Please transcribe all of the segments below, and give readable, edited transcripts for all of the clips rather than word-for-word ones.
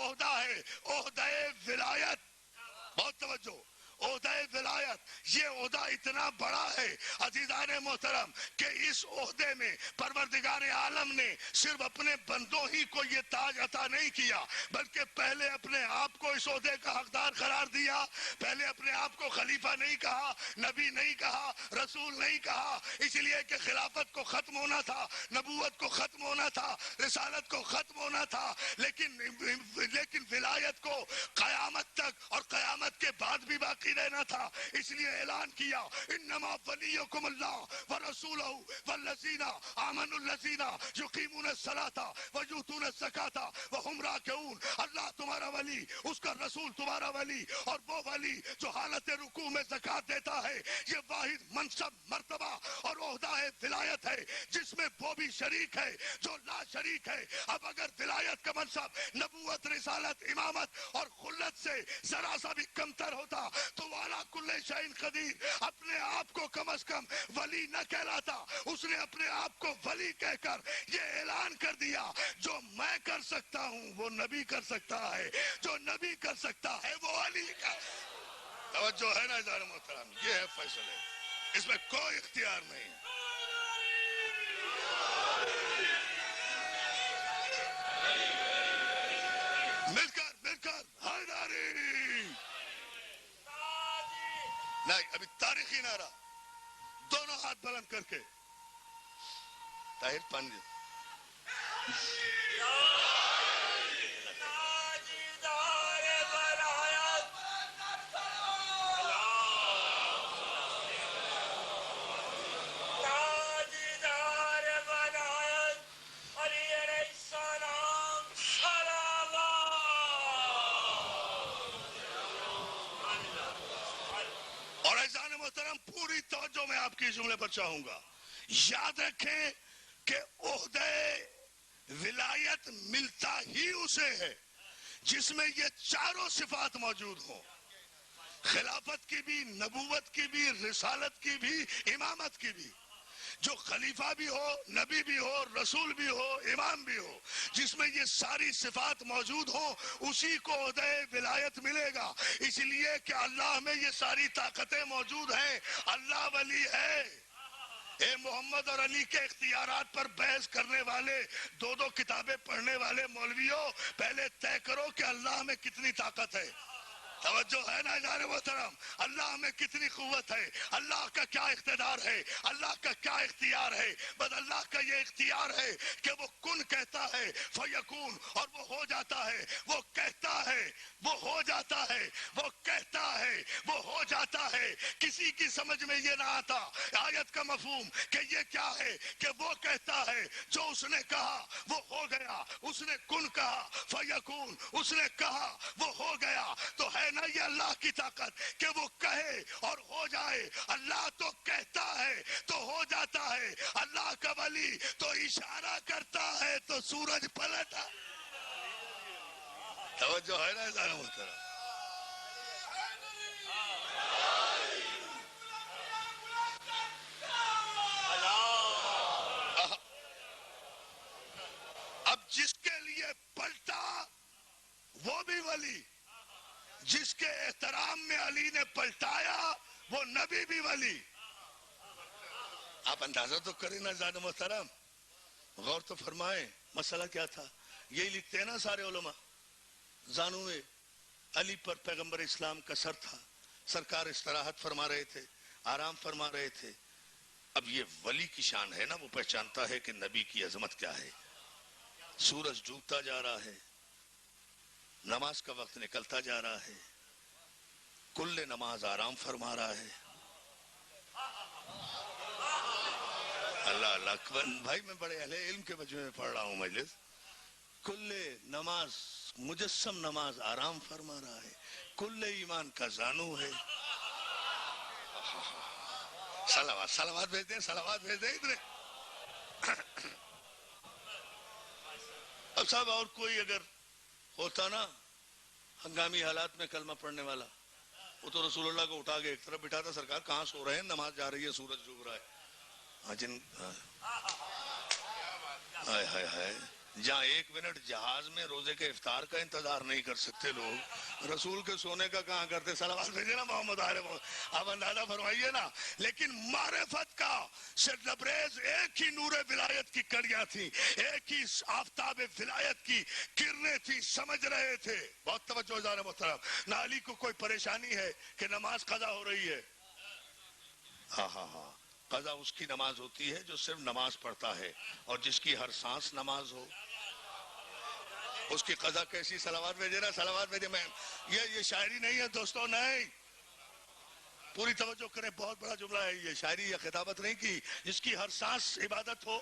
عہدہ ہے عہدہ ولایت. بہت توجہ, عہدہ ولایت, یہ عہدہ اتنا بڑا ہے عزیزان محترم کہ اس عہدے میں پروردگار عالم نے صرف اپنے بندوں ہی کو یہ تاج عطا نہیں کیا, بلکہ پہلے اپنے آپ کو اس عہدے کا حقدار قرار دیا. پہلے اپنے آپ کو خلیفہ نہیں کہا, نبی نہیں کہا, رسول نہیں کہا, اس لیے کہ خلافت کو ختم ہونا تھا, نبوت کو ختم ہونا تھا, رسالت کو ختم ہونا تھا, لیکن ولایت کو قیامت تک اور قیامت کے بعد بھی باقی رہنا تھا. اس لیے اعلان کیا انما ولیکم اللہ ورسولہ والذین آمنوا الذین یقیمون الصلاۃ ویؤتون الزکاۃ وہم راکعون. اللہ تمہارا ولی, اس کا رسول تمہارا ولی, اور وہ ولی جو حالت رکوع میں زکات دیتا ہے. یہ واحد منصب, مرتبہ اور عہدہ ہے ولایت ہے جس میں وہ بھی شریک ہے جو لا شریک ہے. اب اگر ولایت کا منصب نبوت, رسالت, امامت اور خلت سے ذرا سا بھی کمتر ہوتا تو والا کل شیء قدیر اپنے آپ کو کم از کم ولی نہ کہلاتا. اس نے اپنے آپ کو ولی کہہ کر یہ اعلان کر دیا جو میں کر سکتا ہوں وہ نبی کر سکتا ہے, جو نبی کر سکتا ہے وہ علی کا. توجہ ہے نا عزیزان محترم, یہ ہے فیصلے, اس میں کوئی اختیار نہیں. مل کر حیدری نہیں, ابھی تاریخی نعرہ دونوں ہاتھ بلند کر کے طاہر پانی پوری توجہ میں آپ کی جملے پر چاہوں گا. یاد رکھیں کہ عہدہ ولایت ملتا ہی اسے ہے جس میں یہ چاروں صفات موجود ہوں, خلافت کی بھی, نبوت کی بھی, رسالت کی بھی, امامت کی بھی. جو خلیفہ بھی ہو, نبی بھی ہو, رسول بھی ہو, امام بھی ہو, جس میں یہ ساری صفات موجود ہوں, اسی کو عہدہ ولایت ملے گا. اس لیے کہ اللہ میں یہ ساری طاقتیں موجود ہیں. اللہ ولی ہے. اے محمد اور علی کے اختیارات پر بحث کرنے والے, دو کتابیں پڑھنے والے مولویوں, پہلے طے کرو کہ اللہ میں کتنی طاقت ہے. توجہ ہے نا عزیزان محترم, اللہ میں کتنی قوت ہے, اللہ کا کیا اقتدار ہے, اللہ کا کیا اختیار ہے. بس اللہ کا یہ اختیار ہے کہ وہ کن کہتا ہے فیکون, اور وہ ہو جاتا ہے. وہ کہتا ہے وہ ہو جاتا ہے, وہ کہتا ہے وہ ہو جاتا ہے. کسی کی سمجھ میں یہ نہ آتا آیت کا مفہوم کہ یہ کیا ہے, کہ وہ کہتا ہے جو اس نے کہا وہ ہو گیا. اس نے کن کہا فیکون, اس نے کہا وہ ہو گیا. تو ہے نا یہ اللہ کی طاقت کہ وہ کہے اور ہو جائے. اللہ تو کہتا ہے تو ہو جاتا ہے. اللہ کا ولی تو اشارہ کرتا ہے تو سورج پلٹا. توجہ ہے نا ذرا محترم. اب جس کے لیے پلٹا وہ بھی ولی, جس کے احترام میں علی نے پلٹایا وہ نبی بھی ولی. آپ اندازہ تو کریں نا زیادہ محترم, غور تو فرمائیں مسئلہ کیا تھا. یہی لکھتے ہیں نا سارے علماء, زانوئے علی پر پیغمبر اسلام کا سر تھا, سرکار استراحت فرما رہے تھے, آرام فرما رہے تھے. اب یہ ولی کی شان ہے نا, وہ پہچانتا ہے کہ نبی کی عظمت کیا ہے. سورج ڈوبتا جا رہا ہے, نماز کا وقت نکلتا جا رہا ہے, کل نماز آرام فرما رہا ہے. اللہ اللہ بھائی, میں بڑے اہل علم کے مجمع میں پڑھ رہا ہوں مجلس. کل نماز, مجسم نماز آرام فرما رہا ہے, کل ایمان کا زانو ہے. صلوات بھیج دیں, صلوات بھیج دیں ادھر. اب صاحب اور کوئی اگر ہوتا نا ہنگامی حالات میں کلمہ پڑھنے والا, وہ تو رسول اللہ کو اٹھا کے ایک طرف بٹھاتا, سرکار کہاں سو رہے ہیں, نماز جا رہی ہے, سورج ڈوب رہا ہے. ہائے ہائے ہائے, جہاں 1 منٹ جہاز میں روزے کے افطار کا انتظار نہیں کر سکتے لوگ، رسول کے سونے کا کہاں کرتے؟ صلوات بھیجے نا محمد علیہ، آپ اندازہ فرمائیے نا۔ لیکن معرفت کا صرف لبریز ایک ہی نور ولایت کی کڑیاں تھیں، ایک ہی آفتاب ولایت کی کرنیں تھیں، سمجھ رہے تھے۔ بہت توجہ جانے محترم، نہ علی کو کوئی پریشانی ہے کہ نماز قضا ہو رہی ہے، ہاں ہاں ہاں، قضا اس کی نماز ہوتی ہے جو صرف نماز پڑھتا ہے، اور جس کی ہر سانس نماز ہو اس کی قضا کیسی؟ صلوات بھیجے نا، صلوات بھیجے۔ میں یہ شاعری نہیں ہے دوستوں، نہیں، پوری توجہ کریں، بہت بڑا جملہ ہے یہ، شاعری یا خطابت نہیں کی۔ جس کی ہر سانس عبادت ہو،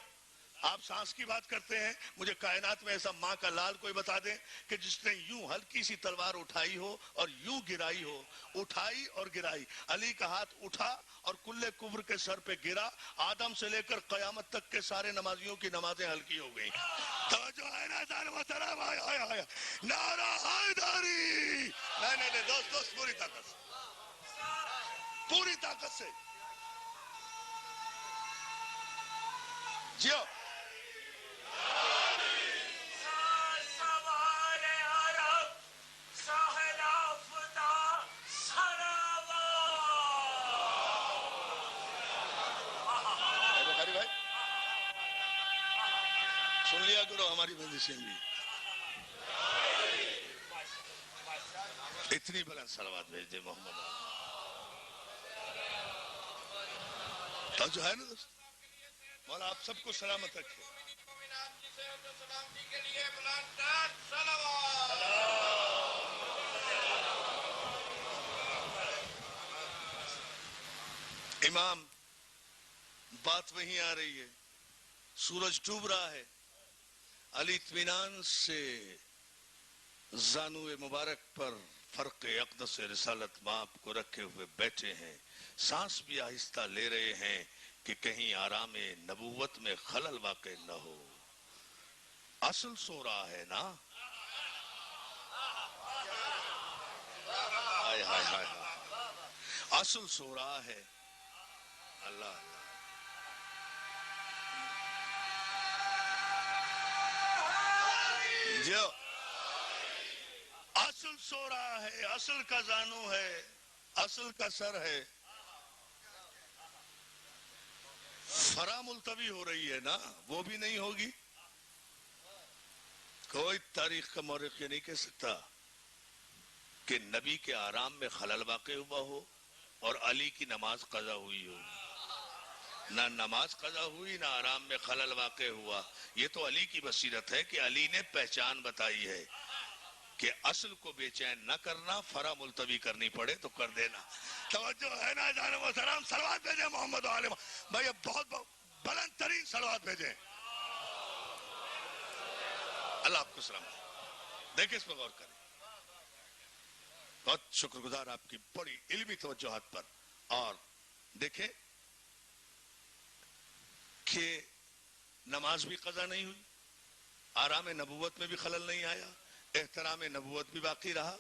آپ سانس کی بات کرتے ہیں، مجھے کائنات میں ایسا ماں کا لال کوئی بتا دیں کہ جس نے یوں ہلکی سی تلوار اٹھائی ہو اور یوں گرائی ہو، اٹھائی اور گرائی۔ علی کا ہاتھ اٹھا اور کلے کفر کے سر پہ گرا، آدم سے لے کر قیامت تک کے سارے نمازیوں کی نمازیں ہلکی ہو گئیں۔ توجہ ہے نا جان محترم، آیا نعرہ حیدری، نہیں دوست پوری طاقت سے، پوری طاقت سے جیو۔ بخاری بھائی سن لیا کرو ہماری بندشیں بھی، اتنی بلند صلوات بھیج دے محمد۔ تو جو ہے نا دوست، مولا آپ سب کو سلامت رکھے۔ امام، بات وہیں آ رہی ہے، سورج ڈوب رہا ہے، علی اطمینان سے زانو مبارک پر فرق اقدس رسالت ماپ کو رکھے ہوئے بیٹھے ہیں، سانس بھی آہستہ لے رہے ہیں کہ کہیں آرام نبوت میں خلل واقع نہ ہو۔ اصل سو رہا ہے نا، ہائے ہائے ہائے، اصل سو رہا ہے، اللہ جو اصل سو رہا ہے، اصل کا زانو ہے، اصل کا سر ہے، فرا ملتوی ہو رہی ہے نا، وہ بھی نہیں ہوگی۔ کوئی تاریخ کا مورخ یہ نہیں کہہ سکتا کہ نبی کے آرام میں خلل واقع ہوا ہو اور علی کی نماز قضا ہوئی ہو۔ نہ نماز قضا ہوئی، نہ آرام میں خلل واقع ہوا۔ یہ تو علی کی بصیرت ہے کہ علی نے پہچان بتائی ہے کہ اصل کو بے چین نہ کرنا، فرا ملتوی کرنی پڑے تو کر دینا۔ توجہ ہے نا جان محترم، صلوات بھیجیں محمد علیہ بھائی، بہت بلند ترین صلوات بھیجیں۔ اللہ آپ کو سلامت۔ دیکھیں اس پر غور کریں، بہت شکر گزار آپ کی بڑی علمی توجہات پر۔ اور دیکھیں کہ نماز بھی قضا نہیں ہوئی، آرام نبوت میں بھی خلل نہیں آیا، احترام نبوت بھی باقی رہا۔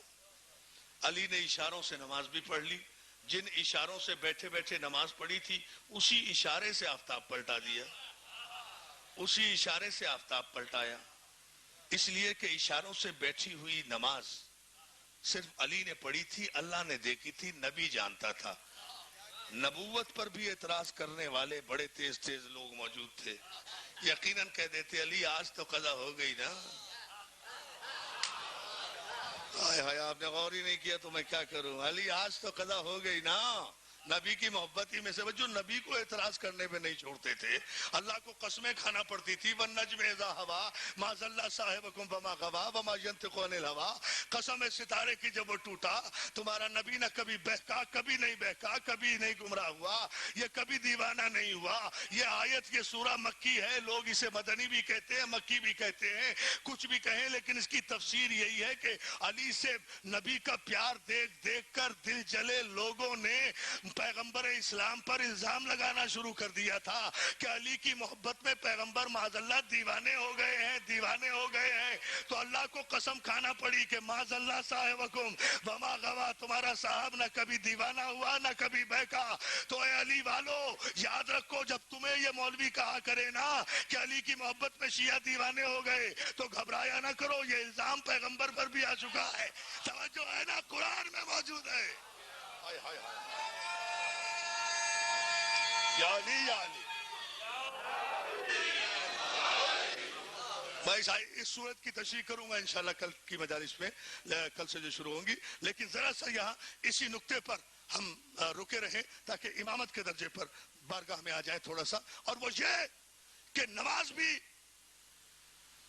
علی نے اشاروں سے نماز بھی پڑھ لی، جن اشاروں سے بیٹھے بیٹھے نماز پڑھی تھی اسی اشارے سے آفتاب پلٹا دیا، اسی اشارے سے آفتاب پلٹایا، اس لیے کہ اشاروں سے بیٹھی ہوئی نماز صرف علی نے پڑھی تھی، اللہ نے دیکھی تھی، نبی جانتا تھا۔ نبوت پر بھی اعتراض کرنے والے بڑے تیز تیز لوگ موجود تھے، یقیناً کہہ دیتے علی آج تو قضا ہو گئی نا۔ ہائے آپ نے غور ہی نہیں کیا تو میں کیا کروں، علی آج تو قضا ہو گئی نا۔ نبی کی محبت ہی میں سے جو نبی کو اعتراض کرنے پہ نہیں چھوڑتے تھے، اللہ کو قسمیں کھانا پڑتی تھی، وَالنَّجْمِ إِذَا هَوَىٰ مَا ضَلَّ صَاحِبُكُمْ وَمَا غَوَىٰ وَمَا يَنطِقُ عَنِ الْهَوَىٰ۔ قسم ستارے کی جب وہ ٹوٹا، تمہارا نبی نہ کبھی بہکا، کبھی نہیں بہکا، کبھی نہیں گمراہ ہوا، یہ کبھی دیوانہ نہیں ہوا۔ یہ آیت، یہ سورہ مکی ہے، لوگ اسے مدنی بھی کہتے ہیں، مکی بھی کہتے ہیں، کچھ بھی کہیں، لیکن اس کی تفسیر یہی ہے کہ علی سے نبی کا پیار دیکھ دیکھ کر دل جلے لوگوں نے پیغمبر اسلام پر الزام لگانا شروع کر دیا تھا کہ علی کی محبت میں پیغمبر معاذ اللہ دیوانے ہو گئے ہیں، دیوانے ہو گئے ہیں۔ تو اللہ کو قسم کھانا پڑی کہ معاذ زلا صاحبکم وما غوا، تمہارا صاحب نہ کبھی دیوانہ ہوا نہ کبھی بہکا. تو اے علی والو یاد رکھو، جب تمہیں یہ مولوی کہا کرے نا کہ علی کی محبت میں شیعہ دیوانے ہو گئے تو گھبرایا نہ کرو، یہ الزام پیغمبر پر بھی آ چکا ہے. توجہ ہے نا، قرآن میں موجود ہے. یا علی یا علی. میں اس صورت کی تشریح کروں گا انشاءاللہ کل کی مجالس میں، کل سے جو شروع ہوں گی. لیکن ذرا سا یہاں اسی نقطے پر ہم رکے رہیں تاکہ امامت کے درجے پر بارگاہ میں آ جائے تھوڑا سا. اور وہ یہ کہ نماز بھی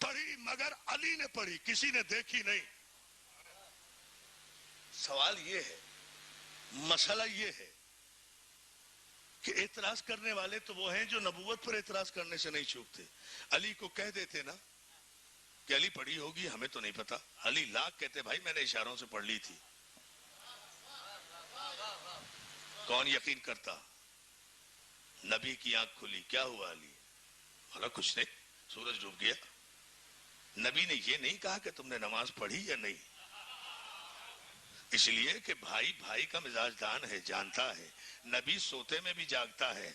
پڑھی مگر علی نے پڑھی، کسی نے دیکھی نہیں. سوال یہ ہے، مسئلہ یہ ہے کہ اعتراض کرنے والے تو وہ ہیں جو نبوت پر اعتراض کرنے سے نہیں چوکتے. علی کو کہہ دیتے نا کہ علی پڑھی ہوگی، ہمیں تو نہیں پتا. علی لاکھ کہتے بھائی میں نے اشاروں سے پڑھ لی تھی. کون یقین کرتا؟ نبی کی آنکھ کھلی، کیا ہوا علی؟ بولا کچھ نہیں، سورج ڈوب گیا. نبی نے یہ نہیں کہا کہ تم نے نماز پڑھی یا نہیں، اس لیے کہ بھائی بھائی کا مزاج دان ہے، جانتا ہے. نبی سوتے میں بھی جاگتا ہے.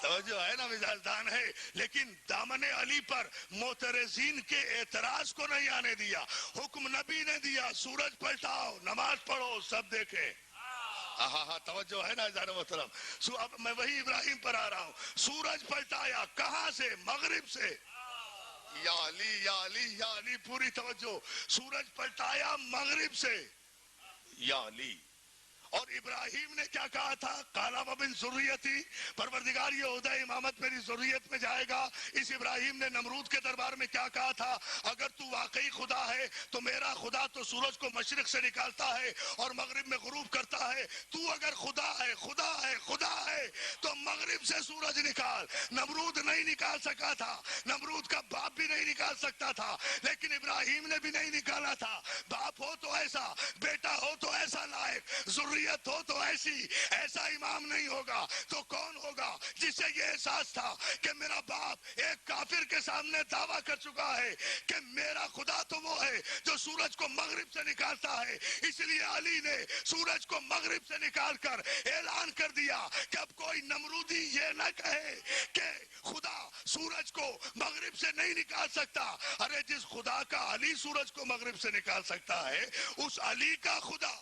توجہ ہے نا، مزاج دان ہے. لیکن دامن علی پر معترضین کے اعتراض کو نہیں آنے دیا. حکم نبی نے دیا، سورج پلٹاؤ، نماز پڑھو، سب دیکھے. ہاں توجہ ہے نا ازار محترم. اب میں وہی ابراہیم پر آ رہا ہوں. سورج پلٹایا کہاں سے؟ مغرب سے. یا علی یا علی یا علی، پوری توجہ. سورج پلٹایا مغرب سے، یا علی. اور ابراہیم نے کیا کہا تھا؟ قال ومن ذریتی، پروردگار یہ عہدہ امامت میری ذریت میں جائے گا. اس ابراہیم نے نمرود کے دربار میں کیا کہا تھا؟ اگر تو واقعی خدا ہے تو میرا خدا تو سورج کو مشرق سے نکالتا ہے اور مغرب میں غروب کرتا ہے. تو اگر خدا ہے خدا ہے خدا ہے تو مغرب سے سورج نکال. نمرود نہیں نکال سکا تھا، نمرود کا باپ بھی نہیں نکال سکتا تھا، لیکن ابراہیم نے بھی نہیں نکالا تھا. باپ ہو تو ایسا، بیٹا ہو تو ایسا لائق، ذریت ہو تو ایسا امام نہیں ہوگا تو کون ہوگا جسے یہ احساس تھا کہ میرا باپ ایک کافر کے سامنے دعویٰ کر چکا ہے کہ میرا خدا تو وہ ہے جو سورج کو مغرب سے نکالتا ہے. اس لیے علی نے سورج کو مغرب سے نکال کر اعلان کر دیا کہ اب کوئی نمرودی یہ نہ کہے کہ خدا سورج کو مغرب سے نہیں نکال سکتا. ارے جس خدا کا علی سورج کو مغرب سے نکال سکتا ہے، اس علی کا خدا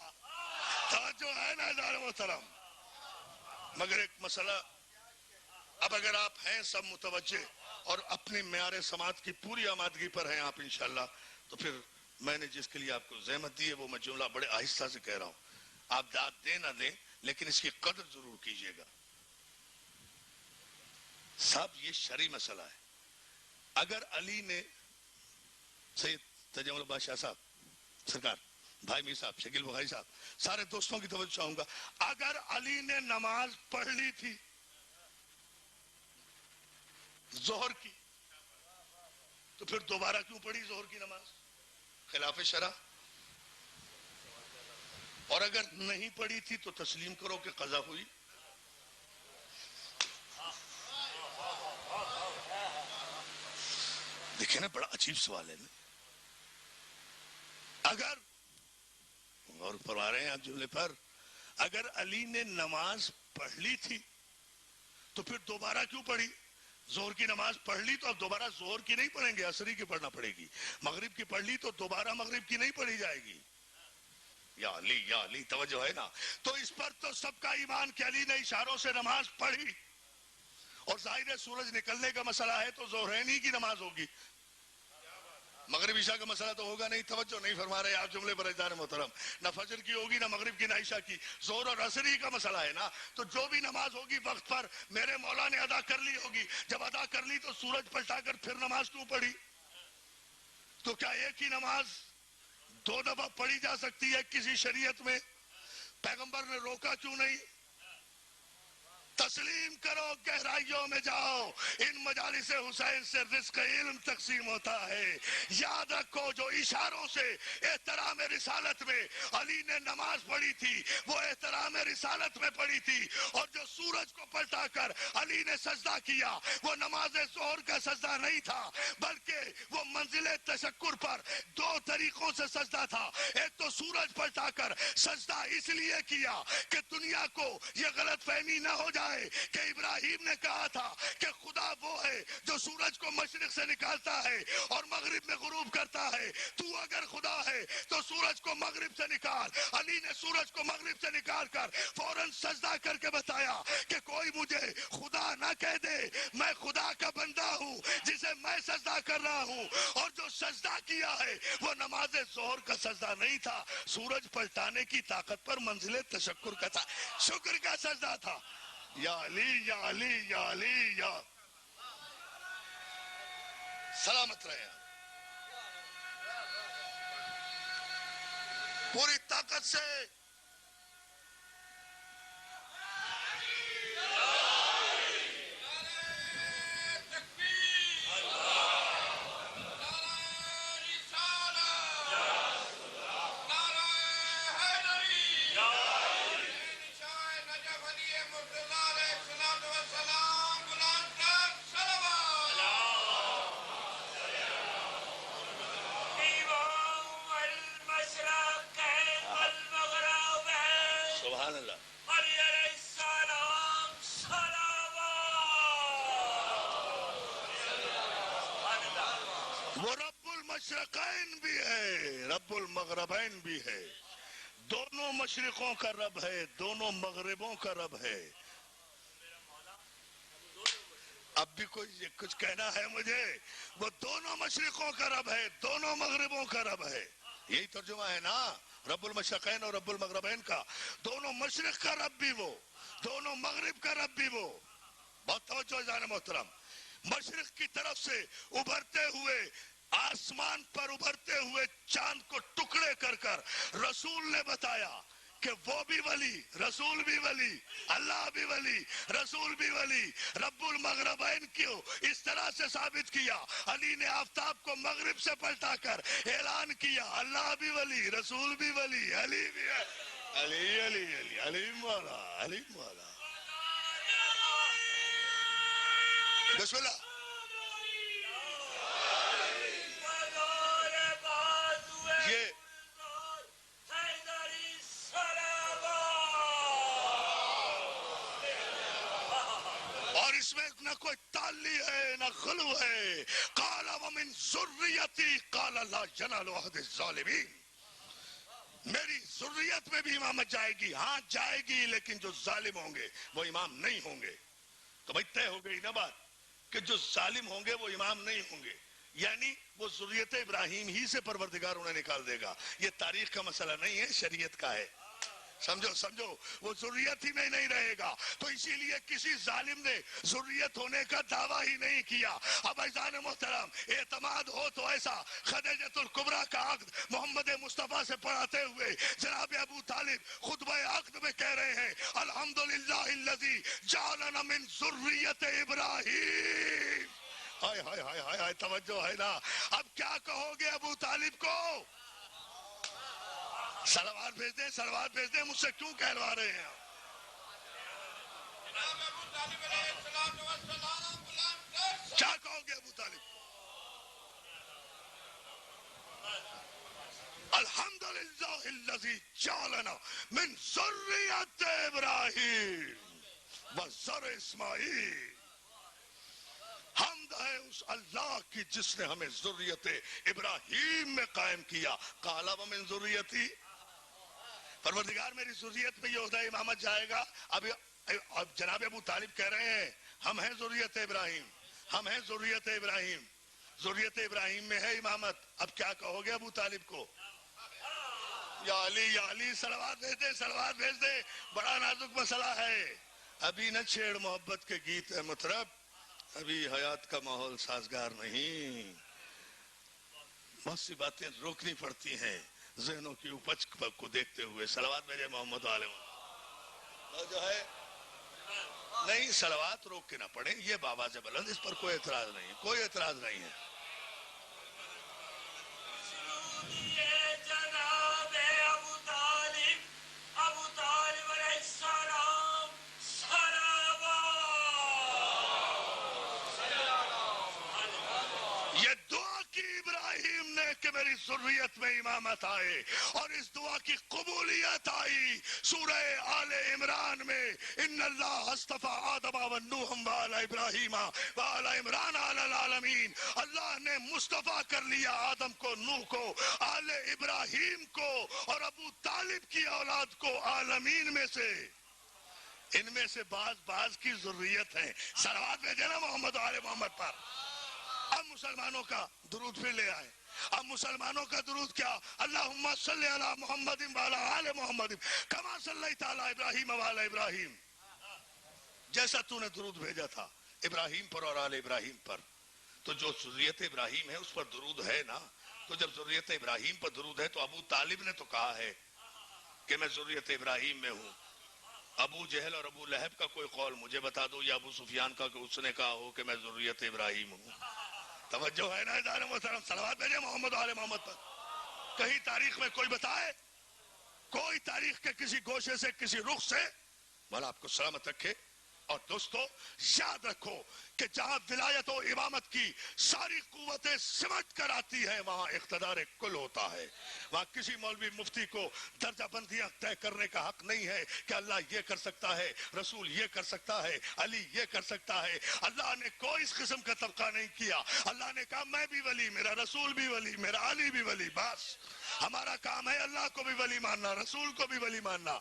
جو ہے نا ازار محترم. مگر ایک مسئلہ، اب اگر آپ ہیں سب متوجہ اور اپنی معیار سماعت کی پوری آمادگی پر ہیں آپ انشاءاللہ، تو پھر میں نے جس کے لیے آپ کو زحمت دی ہے وہ میں جملہ بڑے آہستہ سے کہہ رہا ہوں. آپ داد دیں نہ دیں لیکن اس کی قدر ضرور کیجئے گا. صاحب یہ شرعی مسئلہ ہے. اگر علی نے، سید تجمل بادشاہ صاحب سرکار، بھائی میر صاحب، شکیل بخاری صاحب، سارے دوستوں کی توجہ چاہوں گا، اگر علی نے نماز پڑھ لی تھی ظہر کی تو پھر دوبارہ کیوں پڑھی ظہر کی نماز؟ خلاف شرع. اور اگر نہیں پڑھی تھی تو تسلیم کرو کہ قضا ہوئی. دیکھیں نا بڑا عجیب سوال ہے نا. اگر غور فرما رہے ہیں آپ جملے پر، اگر علی نے نماز پڑھ لی تھی تو پھر دوبارہ کیوں پڑھی؟ ظہر کی نماز پڑھ لی تو اب دوبارہ ظہر کی نہیں پڑھیں گے، عصری کی پڑھنا پڑے گی. مغرب کی پڑھ لی تو دوبارہ مغرب کی نہیں پڑھی جائے گی. یا علی توجہ ہے نا. تو اس پر تو سب کا ایمان کہ علی نے اشاروں سے نماز پڑھی. اور ظاہر سورج نکلنے کا مسئلہ ہے تو ظہرین ہی کی نماز ہوگی، مغرب عشاء کا مسئلہ تو ہوگا نہیں. توجہ نہیں فرما رہے آپ جملے پر ازدار محترم. نہ فجر کی ہوگی نہ مغرب کی نہ عشاء کی، ظہر اور عصر ہی کا مسئلہ ہے نا. تو جو بھی نماز ہوگی وقت پر میرے مولا نے ادا کر لی ہوگی. جب ادا کر لی تو سورج پلٹا کر پھر نماز کیوں پڑھی؟ تو کیا ایک ہی نماز دو دفعہ پڑھی جا سکتی ہے کسی شریعت میں؟ پیغمبر نے روکا کیوں نہیں؟ تسلیم کرو، گہرائیوں میں جاؤ. ان مجالس حسین سے رزق علم تقسیم ہوتا ہے. یاد رکھو جو اشاروں سے احترام رسالت میں علی نے نماز پڑھی تھی وہ احترام رسالت میں پڑھی تھی، اور جو سورج کو پلٹا کر علی نے سجدہ کیا وہ نماز ظہر کا سجدہ نہیں تھا، بلکہ وہ منزل تشکر پر دو طریقوں سے سجدہ تھا. ایک تو سورج پلٹا کر سجدہ اس لیے کیا کہ دنیا کو یہ غلط فہمی نہ ہو جائے کہ ابراہیم نے کہا تھا کہ خدا وہ ہے جو سورج کو مشرق سے نکالتا ہے اور مغرب میں غروب کرتا ہے. تو اگر خدا ہے تو سورج کو مغرب سے نکال. علی نے سورج کو مغرب سے نکال کر فوراً سجدہ کر کے بتایا کہ کوئی مجھے خدا نہ کہہ دے، میں خدا کا بندہ ہوں جسے میں سجدہ کر رہا ہوں. اور جو سجدہ کیا ہے وہ نماز ظہر کا سجدہ نہیں تھا، سورج پلٹانے کی طاقت پر منزل تشکر کا تھا، شکر کا سجدہ تھا. یا علی یا علی یا علی یا سلامت رہے. پوری طاقت سے سبحان اللہ. وہ رب المشرقین بھی ہے، رب المغربین بھی ہے، دونوں مشرقوں کا رب ہے، دونوں مغربوں کا رب ہے. اب بھی کوئی کچھ کہنا ہے مجھے؟ وہ دونوں مشرقوں کا رب ہے، دونوں مغربوں کا رب ہے. یہی ترجمہ ہے نا رب المشرقین اور رب المغربین کا. دونوں مشرق کا رب بھی وہ، دونوں مغرب کا رب بھی وہ. بہت توجہ جان محترم. مشرق کی طرف سے ابھرتے ہوئے آسمان پر ابھرتے ہوئے چاند کو ٹکڑے کر کر رسول نے بتایا کہ وہ بھی ولی، رسول بھی ولی، اللہ بھی ولی، رسول بھی ولی. رب المغربین کیوں اس طرح سے ثابت کیا؟ علی نے آفتاب کو مغرب سے پلٹا کر اعلان کیا اللہ بھی ولی، رسول بھی ولی، علی بھی ہے. علی علی علی علی مولا، علی مولا. بسم اللہ. یہ اور اس میں نہ کوئی تعلی ہے نہ غلو ہے. قال ومن ذریتی قال لا ینال عہد الظالمین. میری ذریت میں بھی امامت جائے گی، ہاں جائے گی، لیکن جو ظالم ہوں گے وہ امام نہیں ہوں گے. تو بھائی طے ہو گئی نا بات کہ جو ظالم ہوں گے وہ امام نہیں ہوں گے، یعنی وہ ذریت ابراہیم ہی سے پروردگار انہیں نکال دے گا. یہ تاریخ کا مسئلہ نہیں ہے، شریعت کا ہے. سمجھو سمجھو، وہ ذریت ہی میں نہیں رہے گا. تو اسی لیے کسی ظالم نے ذریت ہونے کا دعویٰ ہی نہیں کیا. اب عزیزان محترم، اعتماد ہو تو ایسا خدیجۃ الکبریٰ کا عقد محمد مصطفیٰ سے پڑھاتے ہوئے جناب ابو طالب خطبہ عقد میں کہہ رہے ہیں الحمدللہ الذی جعلنا من ذریت ابراہیم. ہائے ہائے ہائے ہائے، توجہ ہے نا. اب کیا کہو گے ابو طالب کو؟ صلوات بھیج دیں، صلوات بھیج دیں. مجھ سے کیوں کہلوا رہے ہیں؟ کیا کہو گے ابو طالب؟ الحمدللہ الذی جعلنا من ذریت ابراہیم وذر اسماعیل. حمد ہے اس اللہ کی جس نے ہمیں ذریت ابراہیم میں قائم کیا. قال ومن ذریتی، پروردگار میری ذریت میں یہ عہدہ امامت جائے گا. اب جناب ابو طالب کہہ رہے ہیں ہم ہیں ذریت ابراہیم، ہم ہیں ذریت ابراہیم، ذریت ابراہیم میں ہے امامت. اب کیا کہو گے ابو طالب کو؟ یا علی یا علی، صلوات بھیج دے، صلوات بھیج دے. بڑا نازک مسئلہ ہے. ابھی نہ چھیڑ محبت کے گیت ہے مطرب، ابھی حیات کا ماحول سازگار نہیں. بہت سی باتیں روکنی پڑتی ہیں ذہنوں کی اپج کو دیکھتے ہوئے. صلوات بھیجے محمد علیہ جو ہے نہیں صلوات روک کے نہ پڑھیں، یہ بابا سے بلند، اس پر کوئی اعتراض نہیں ہے، کوئی اعتراض نہیں ہے. جناب ابو طالب علیہ السلام یہ دعا کی ابراہیم نے کہ میری ذریت میں امامت آئے، اور اس دعا کی قبولیت آئی سورہ آل عمران میں، ان اللہ اصطفیٰ آدم و نوح وآل ابراہیم وآل عمران علی العالمین. اللہ نے مصطفیٰ کر لیا آدم کو، نوح کو، آل ابراہیم کو، اور ابو طالب کی اولاد کو عالمین میں سے. ان میں سے بعض کی ذریت ہیں. صلوات بھیجے نا محمد و آل محمد پر. اب مسلمانوں کا درود پھر لے آئے. اب مسلمانوں کا درود کیا؟ اللہم صلی علی محمد وعلی آل محمد کما صلیت علی ابراہیم وعلی ابراہیم. جیسا تو نے درود بھیجا تھا ابراہیم پر اور آل ابراہیم پر. تو جو ذریت ابراہیم ہے اس پر درود ہے نا. تو جب ذریت ابراہیم پر درود ہے تو ابو طالب نے تو کہا ہے کہ میں ذریت ابراہیم میں ہوں. ابو جہل اور ابو لہب کا کوئی قول مجھے بتا دو، یا ابو سفیان کا کہ اس نے کہا ہو کہ میں ذریت ابراہیم ہوں. توجہ ہے نا ادار محترم؟ صلوات بھیجے محمد و آل محمد پر. کہیں تاریخ میں کوئی بتائے، کوئی تاریخ کے کسی گوشے سے، کسی رخ سے؟ مولا آپ کو سلامت رکھے. اور دوستو یاد رکھو کہ جہاں ولایت و امامت کی ساری قوتیں سمٹ کر آتی ہے وہاں اقتدار کل ہوتا ہے. وہاں کسی مولوی مفتی کو درجہ بندیاں طے کرنے کا حق نہیں ہے کہ اللہ یہ کر سکتا ہے، رسول یہ کر سکتا ہے، علی یہ کر سکتا ہے. اللہ نے کوئی اس قسم کا طبقہ نہیں کیا. اللہ نے کہا میں بھی ولی، میرا رسول بھی ولی، میرا علی بھی ولی. بس ہمارا کام ہے اللہ کو بھی ولی ماننا، رسول کو بھی ولی ماننا،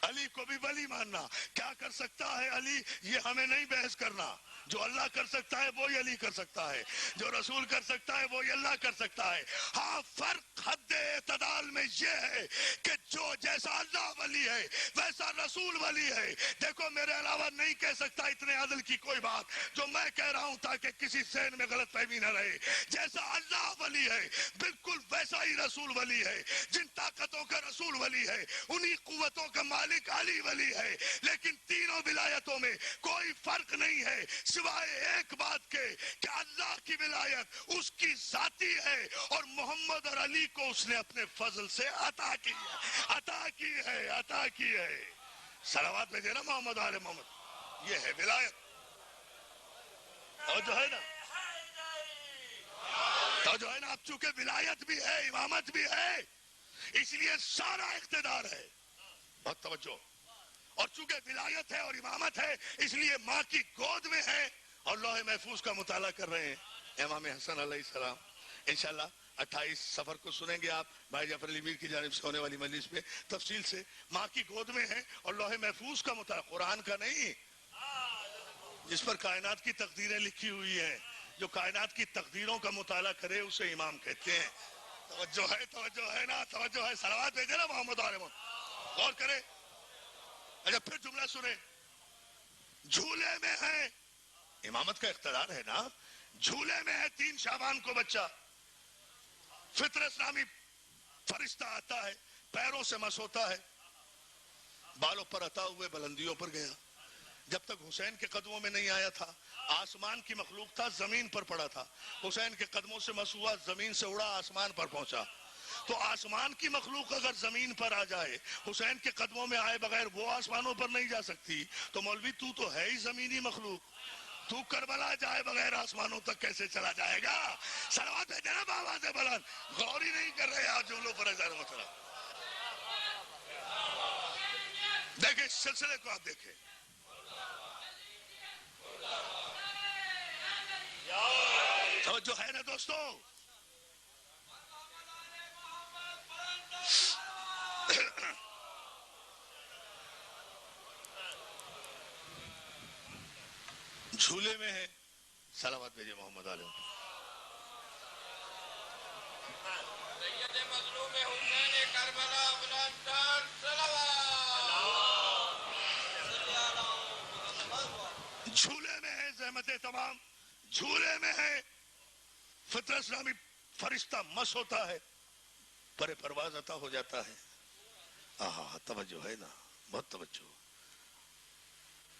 علی کو بھی ولی ماننا. کیا کر سکتا ہے علی یہ ہمیں نہیں بحث کرنا. جو اللہ کر سکتا ہے وہی علی کر سکتا ہے، جو رسول کر سکتا ہے وہی اللہ کر سکتا ہے. ہاں فرق حد اعتدال میں یہ ہے کہ جو جیسا اللہ ولی ہے ویسا رسول ولی ہے. دیکھو میرے علاوہ نہیں کہہ سکتا اتنے عدل کی کوئی بات جو میں کہہ رہا ہوں تاکہ کسی ذہن میں غلط فہمی نہ رہے. جیسا اللہ ولی ہے بالکل ویسا ہی رسول ولی ہے. جن طاقتوں کا رسول ولی ہے انہی قوتوں کا مالک علی ولی ہے. لیکن تینوں ولایتوں میں کوئی فرق نہیں ہے سوائے ایک بات کے کہ اللہ کی ولایت اس کی ذاتی ہے اور محمد اور علی کو اس نے اپنے فضل سے عطا کی ہے، عطا کی ہے، عطا کی ہے. صلوات بھیجے نا محمد آل محمد. یہ ہے ولایت. اور جو ہے نا اب چونکہ ولایت بھی ہے، امامت بھی ہے، اس لیے سارا اقتدار ہے. بہت توجہ. اور چونکہ ولایت ہے اور امامت ہے اس لیے ماں کی گود میں ہے اور لوح محفوظ کا مطالعہ کر رہے ہیں امام حسن علیہ السلام. انشاءاللہ 28 سفر کو سنیں گے آپ بھائی جعفر علی میر کی جانب سے ہونے والی مجلس میں تفصیل سے. ماں کی گود میں ہے اور لوح محفوظ کا مطالعہ، قرآن کا نہیں، جس پر کائنات کی تقدیریں لکھی ہوئی ہیں. جو کائنات کی تقدیروں کا مطالعہ کرے اسے امام کہتے ہیں. توجہ ہے نا؟ توجہ ہے. صلوات بھیجے نا محمد علیہ وسلم. غور کرے. اچھا پھر جملہ سنے. جھولے میں ہے، امامت کا اقتدار ہے نا. جھولے میں ہے 3 شعبان کو بچہ، فطرت نامی فرشتہ آتا ہے، پیروں سے مس ہوتا ہے، بالوں پر عطا ہوئے بلندیوں پر گیا. جب تک حسین کے قدموں میں نہیں آیا تھا آسمان کی مخلوق تھا، زمین پر پڑا تھا. حسین کے قدموں سے مس ہوا، زمین سے اڑا، آسمان پر پہنچا. تو آسمان کی مخلوق اگر زمین پر آ جائے حسین کے قدموں میں آئے بغیر وہ آسمانوں پر نہیں جا سکتی. تو مولوی تو ہے ہی زمینی مخلوق، تو کربلا جائے بغیر آسمانوں تک کیسے چلا جائے گا؟ صلوات ہے جناب آواز بلند. غور ہی نہیں کر رہے آپ جملوں پر. دیکھیں اس سلسلے کو، آپ دیکھیں جو ہے نا دوستو. جھولے میں ہے. صلوات بھیجے محمد علیہ. سید مظلوم حسین کربلا غلام جان جھولے میں ہے زحمت تمام. جھولے میں ہے فطرت نامی فرشتہ مس ہوتا ہے، پر پرواز عطا ہو جاتا ہے. توجہ ہے نا؟ بہت توجہ.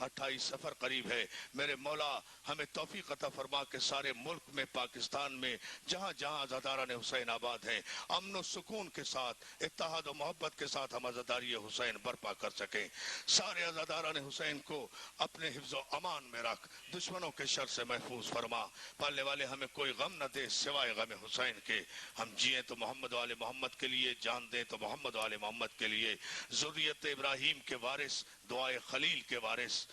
28 انتہائی سفر قریب ہے. میرے مولا ہمیں توفیق عطا فرما کہ سارے ملک میں، پاکستان میں، جہاں جہاں عزاداران حسین آباد ہیں، امن و سکون کے ساتھ، اتحاد و محبت کے ساتھ ہم عزاداری حسین برپا کر سکیں. سارے عزاداران حسین کو اپنے حفظ و امان میں رکھ، دشمنوں کے شر سے محفوظ فرما. پالنے والے ہمیں کوئی غم نہ دے سوائے غم حسین کے. ہم جئیں تو محمد و آل محمد کے لیے، جان دیں تو محمد و آل محمد کے لیے. ذریت ابراہیم کے وارث، دعائے خلیل کے وارث،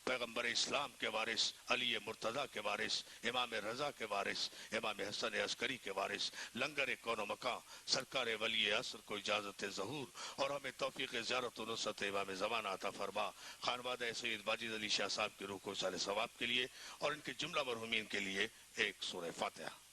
پیغمبر اسلام کے وارث، علی مرتضیٰ کے وارث، امام رضا کے وارث، امام حسن عسکری کے وارث، لنگر کون و مکان سرکار ولی عصر کو اجازت ظہور اور ہمیں توفیق زیارت و نصرت امام زمانہ عطا فرما. خانوادہ سید واجد علی شاہ صاحب کی روح کو سال ثواب کے لیے اور ان کے جملہ مرحومین کے لیے ایک سورہ فاتحہ.